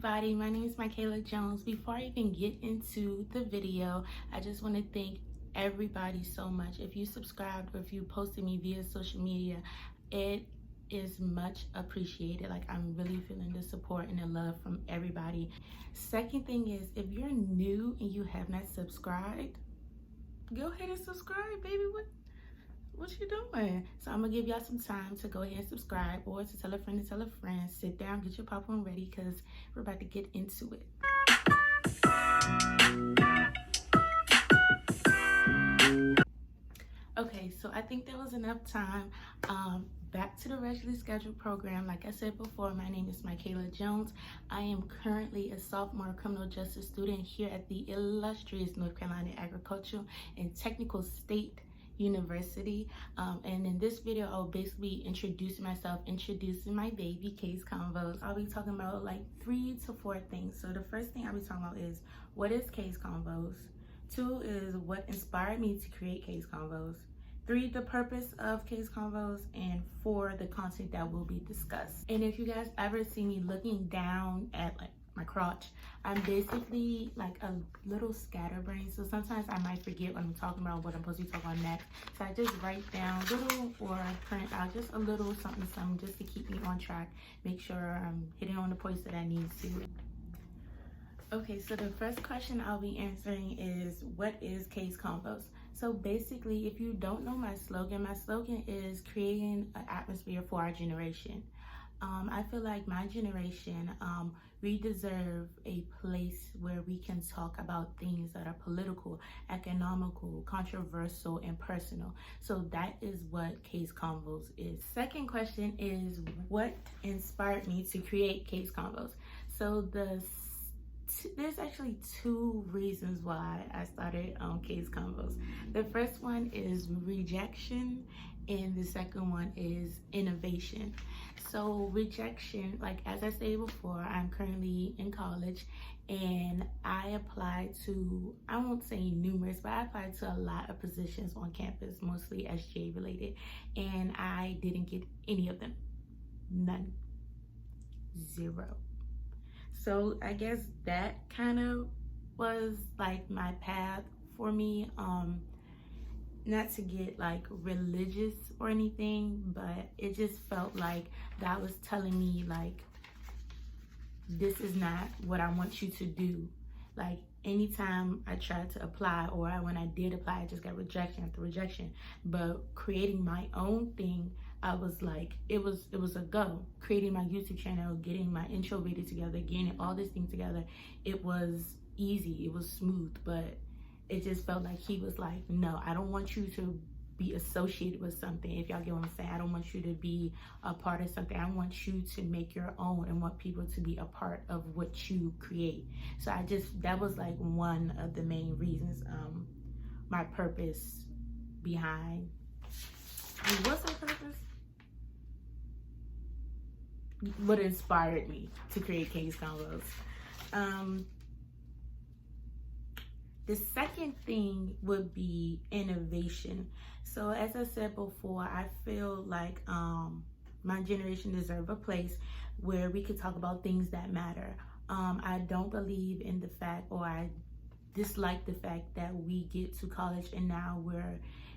everybody, my name is Michaela Jones. Before I even get into the video, I just want to thank everybody so much. If you subscribed or if you posted me via social media, it is much appreciated. Like, I'm really feeling the support and the love from everybody. Second thing is, if you're new and you have not subscribed, go ahead and subscribe, baby. What you doing? So I'm gonna give y'all some time to go ahead and subscribe, or to tell a friend to tell a friend. Sit down, get your popcorn ready, because we're about to get into it. Okay, so I think there was enough time. Back to the regularly scheduled program. Like I said before, my name is Michaela Jones. I am currently a sophomore criminal justice student here at the illustrious North Carolina Agricultural and Technical State University. And in this video, I'll basically introduce myself, introducing my baby, Case Konvos. I'll be talking about like 3 to 4 things. So the first thing I'll be talking about is, what is Case Konvos? 2 is what inspired me to create Case Konvos. 3, the purpose of Case Konvos. And 4, the content that will be discussed. And if you guys ever see me looking down at like my crotch, I'm basically like a little scatterbrain, so sometimes I might forget what I'm talking about, what I'm supposed to be talking about next. So I just write down little, or print out just a little something just to keep me on track, make sure I'm hitting on the points that I need to. Okay, so the first question I'll be answering is, what is Case Konvos? So basically, if you don't know my slogan is creating an atmosphere for our generation. I feel like my generation, we deserve a place where we can talk about things that are political, economical, controversial, and personal. So that is what Case Konvos is. Second question is, what inspired me to create Case Konvos? So there's actually 2 reasons why I started Case Konvos. The first one is rejection, and the second one is innovation. So rejection, like as I said before, I'm currently in college, and I applied to, I won't say numerous, but I applied to a lot of positions on campus, mostly SGA related, and I didn't get any of them. None. 0. So I guess that kind of was like my path for me. Not to get like religious or anything, but it just felt like God was telling me, like, this is not what I want you to do. Like, anytime I tried to apply, or when I did apply, I just got rejection after rejection. But creating my own thing, I was like, it was a go. Creating my YouTube channel, getting my intro video together, getting all this thing together, it was easy, it was smooth. But it just felt like he was like, no, I don't want you to be associated with something, if y'all get what I'm saying. I don't want you to be a part of something. I want you to make your own, and want people to be a part of what you create. So that was like one of the main reasons, my purpose behind. What's my purpose? What inspired me to create Case Konvos? The second thing would be innovation. So as I said before, I feel like my generation deserves a place where we could talk about things that matter. I don't believe in the fact, or I dislike the fact that we get to college and now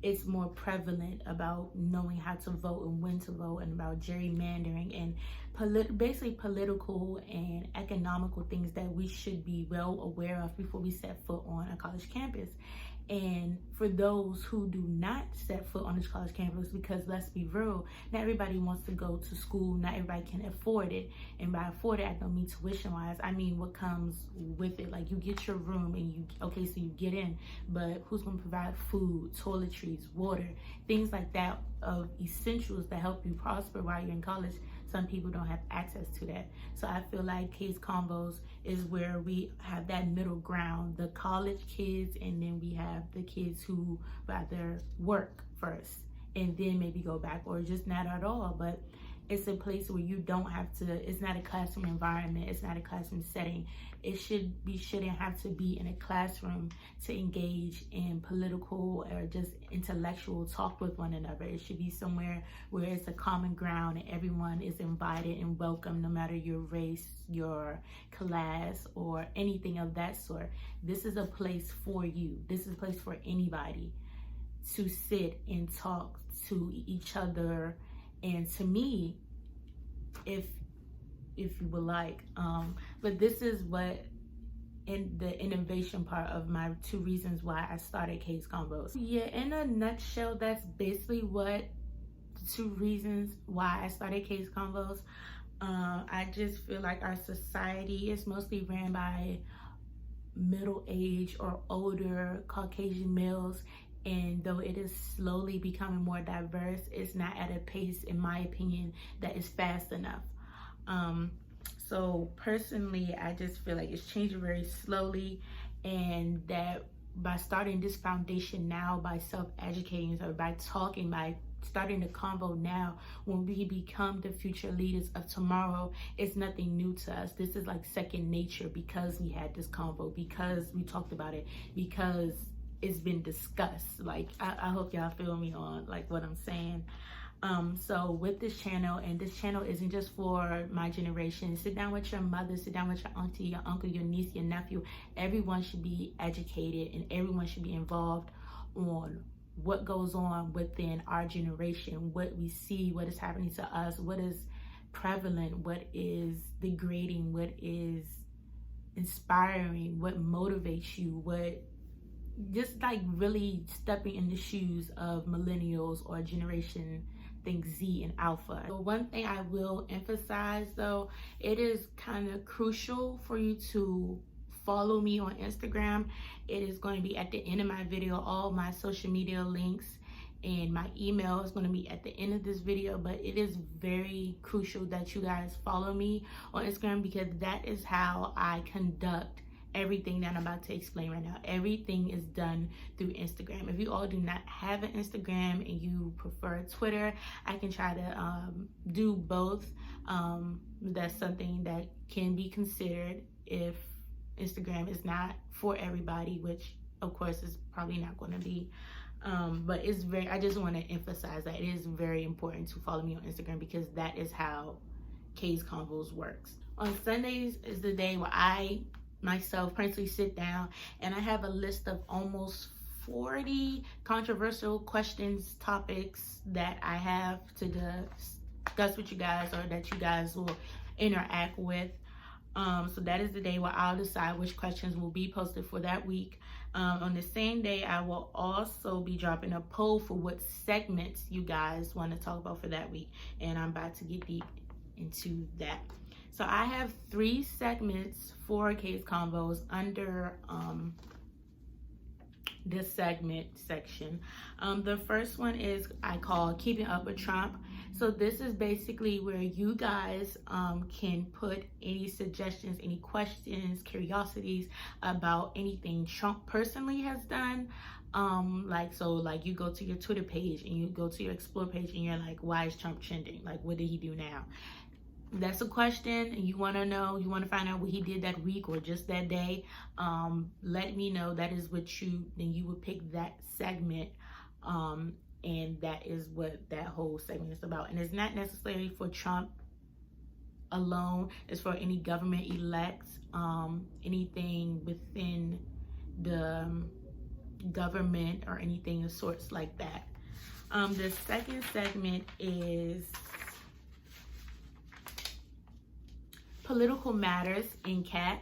it's more prevalent about knowing how to vote and when to vote, and about gerrymandering and basically political and economical things that we should be well aware of before we set foot on a college campus. And for those who do not set foot on this college campus, because let's be real, not everybody wants to go to school, not everybody can afford it. And by afford it, I don't mean tuition wise, I mean what comes with it. Like, you get your room and so you get in, but who's gonna provide food, toiletries, water, things like that, of essentials that help you prosper while you're in college? Some people don't have access to that. So I feel like Case Konvos is where we have that middle ground, the college kids, and then we have the kids who rather work first and then maybe go back, or just not at all. But It's a place where you don't have to, it's not a classroom environment, it's not a classroom setting. Shouldn't have to be in a classroom to engage in political or just intellectual talk with one another. It should be somewhere where it's a common ground and everyone is invited and welcome, no matter your race, your class, or anything of that sort. This is a place for you. This is a place for anybody to sit and talk to each other and to me, if you would like. But this is what, in the innovation part of my 2 reasons why I started K's Konvos. Yeah, in a nutshell, that's basically what the 2 reasons why I started K's Konvos. I just feel like our society is mostly ran by middle-aged or older Caucasian males, and though it is slowly becoming more diverse, it's not at a pace, in my opinion, that is fast enough. So personally, I just feel like it's changing very slowly, and that by starting this foundation now, by self-educating, or by talking, by starting the convo now, when we become the future leaders of tomorrow, it's nothing new to us. This is like second nature, because we had this convo, because we talked about it, because it's been discussed. Like, I hope y'all feel me on like what I'm saying. So with this channel, and this channel isn't just for my generation, sit down with your mother, sit down with your auntie, your uncle, your niece, your nephew. Everyone should be educated, and everyone should be involved on what goes on within our generation, what we see, what is happening to us, what is prevalent, what is degrading, what is inspiring, what motivates you, what just like really stepping in the shoes of millennials or generation think Z and Alpha. So one thing I will emphasize though, it is kind of crucial for you to follow me on Instagram. It is going to be at the end of my video. All my social media links and my email is going to be at the end of this video, but it is very crucial that you guys follow me on Instagram, because that is how I conduct everything that I'm about to explain right now. Everything is done through Instagram. If you all do not have an Instagram and you prefer Twitter, I can try to do both. That's something that can be considered if Instagram is not for everybody, which of course is probably not going to be. But it's I just want to emphasize that it is very important to follow me on Instagram, because that is how K's Konvos works. On Sundays is the day where I myself personally sit down and I have a list of almost 40 controversial questions, topics that I have to discuss with you guys, or that you guys will interact with. So that is the day where I'll decide which questions will be posted for that week. On the same day, I will also be dropping a poll for what segments you guys want to talk about for that week, and I'm about to get deep into that. So I have 3 segments for K's Konvos under this segment section. The first one is I call Keeping Up with Trump. So this is basically where you guys can put any suggestions, any questions, curiosities about anything Trump personally has done. Like you go to your Twitter page and you go to your Explore page and you're like, why is Trump trending? Like, what did he do now? That's a question, and you want to know, you want to find out what he did that week or just that day. Let me know. That is what then you would pick that segment, and that is what that whole segment is about. And it's not necessarily for Trump alone. It's for any government elects, anything within the government or anything of sorts like that. The second segment is Political Matters in CAT.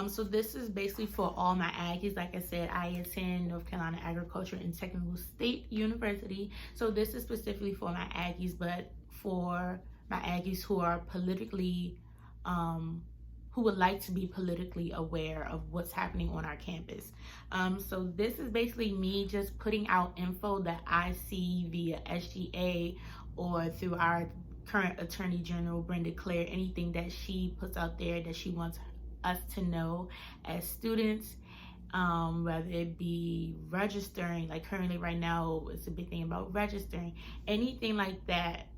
So this is basically for all my Aggies. Like I said, I attend North Carolina Agricultural and Technical State University. So this is specifically for my Aggies, but for my Aggies who are politically, who would like to be politically aware of what's happening on our campus. So this is basically me just putting out info that I see via SGA or through our current Attorney General, Brenda Claire, anything that she puts out there that she wants us to know as students, whether it be registering, like currently right now, it's a big thing about registering, anything like that.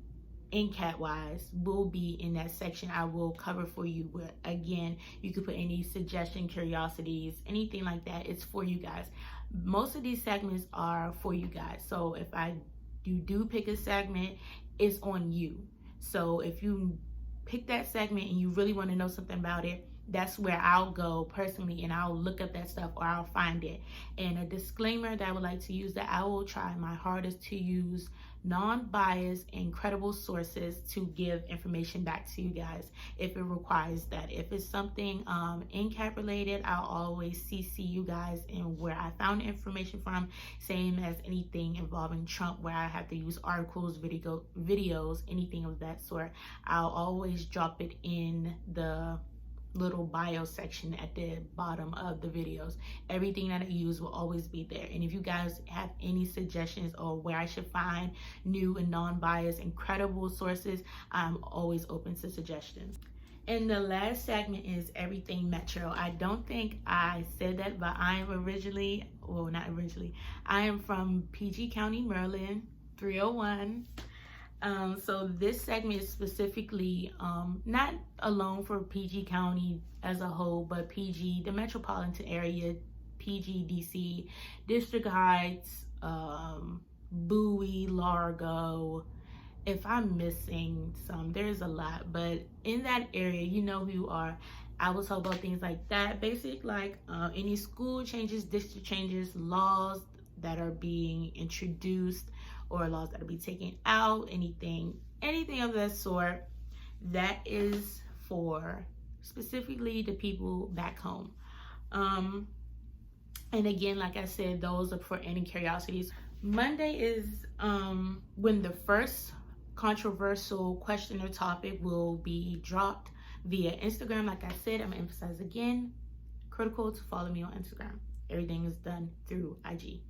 NCAT wise will be in that section. I will cover for you, but again, you could put any suggestion, curiosities, anything like that. It's for you guys. Most of these segments are for you guys. So if you do pick a segment, it's on you. So if you pick that segment and you really want to know something about it, that's where I'll go personally, and I'll look up that stuff, or I'll find it. And a disclaimer that I would like to use, that I will try my hardest to use non-biased and credible sources to give information back to you guys if it requires that. If it's something NCAT related, I'll always CC you guys in where I found information from, same as anything involving Trump where I have to use articles, videos, anything of that sort. I'll always drop it in the little bio section at the bottom of the videos. Everything that I use will always be there. And if you guys have any suggestions or where I should find new and non-biased and credible sources, I'm always open to suggestions. And the last segment is everything Metro. I don't think I said that, but I am I am from PG County, Maryland, 301. So this segment is specifically not alone for PG County as a whole, but PG, the metropolitan area, PG, DC, District Heights, Bowie, Largo. If I'm missing some, there's a lot, but in that area, you know who you are. I will talk about things like that, basic like any school changes, district changes, laws that are being introduced, or laws that will be taken out, anything of that sort. That is for specifically the people back home. And again, like I said, those are for any curiosities. Monday is when the first controversial question or topic will be dropped via Instagram. Like I said, I'm gonna emphasize again, critical to follow me on Instagram. Everything is done through IG.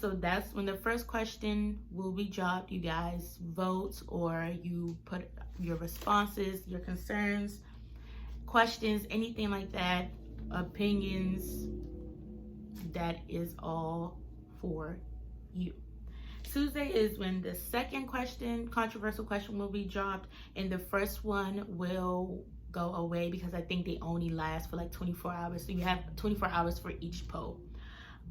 So that's when the first question will be dropped. You guys vote, or you put your responses, your concerns, questions, anything like that, opinions. That is all for you. Tuesday is when the second question, controversial question, will be dropped, and the first one will go away because I think they only last for like 24 hours. So you have 24 hours for each poll.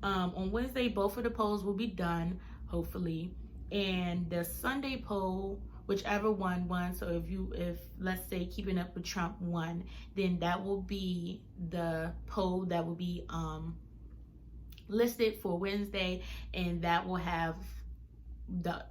On Wednesday, both of the polls will be done, hopefully, and the Sunday poll, whichever one won. So if let's say Keeping Up with Trump won, then that will be the poll that will be listed for Wednesday, and that will have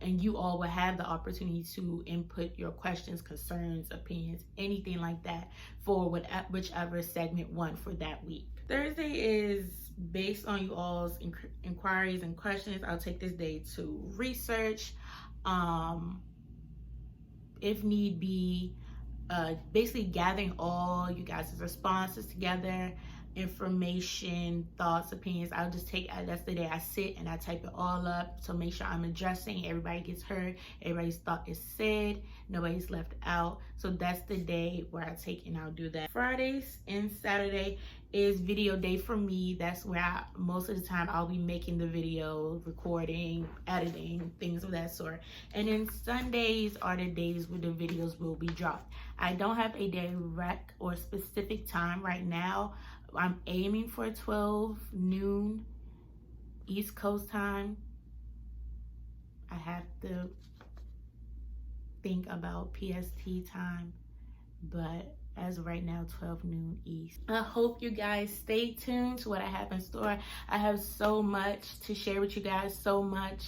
you all will have the opportunity to input your questions, concerns, opinions, anything like that for whichever segment won for that week. Thursday is based on you all's inquiries and questions. I'll take this day to research, if need be, basically gathering all you guys' responses together, information, thoughts, opinions. I'll just take, that's the day I sit and I type it all up to make sure I'm addressing, everybody gets heard, everybody's thought is said, nobody's left out. So that's the day where I take and I'll do that. Fridays and Saturday is video day for me. That's where most of the time I'll be making the video, recording, editing, things of that sort. And then Sundays are the days where the videos will be dropped. I don't have a direct or specific time right now. I'm aiming for 12 noon East Coast time. I have to think about PST time, but as of right now, 12 noon East. I hope you guys stay tuned to what I have in store. I have so much to share with you guys, so much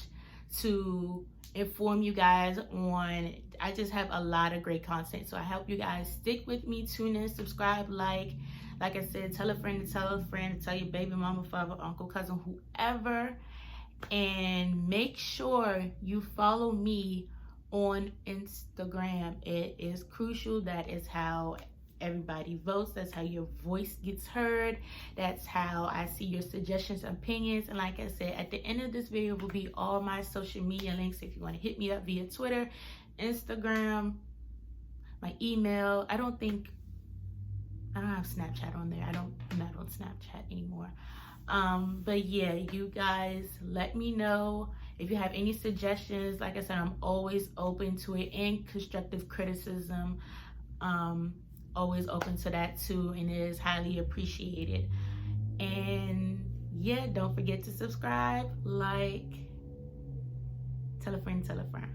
to inform you guys on. I just have a lot of great content. So I hope you guys stick with me, tune in, subscribe, like I said, tell a friend to tell a friend, tell your baby mama, father, uncle, cousin, whoever. And make sure you follow me on Instagram. It is crucial. That is how everybody votes. That's how your voice gets heard. That's how I see your suggestions, opinions. And like I said, at the end of this video will be all my social media links if you want to hit me up via Twitter, Instagram, my email. I don't have Snapchat on there. I'm not on Snapchat anymore. But yeah, you guys let me know If you have any suggestions, like I said, I'm always open to it, and constructive criticism, always open to that too, and it is highly appreciated. And yeah, don't forget to subscribe, like, tell a friend, tell a friend.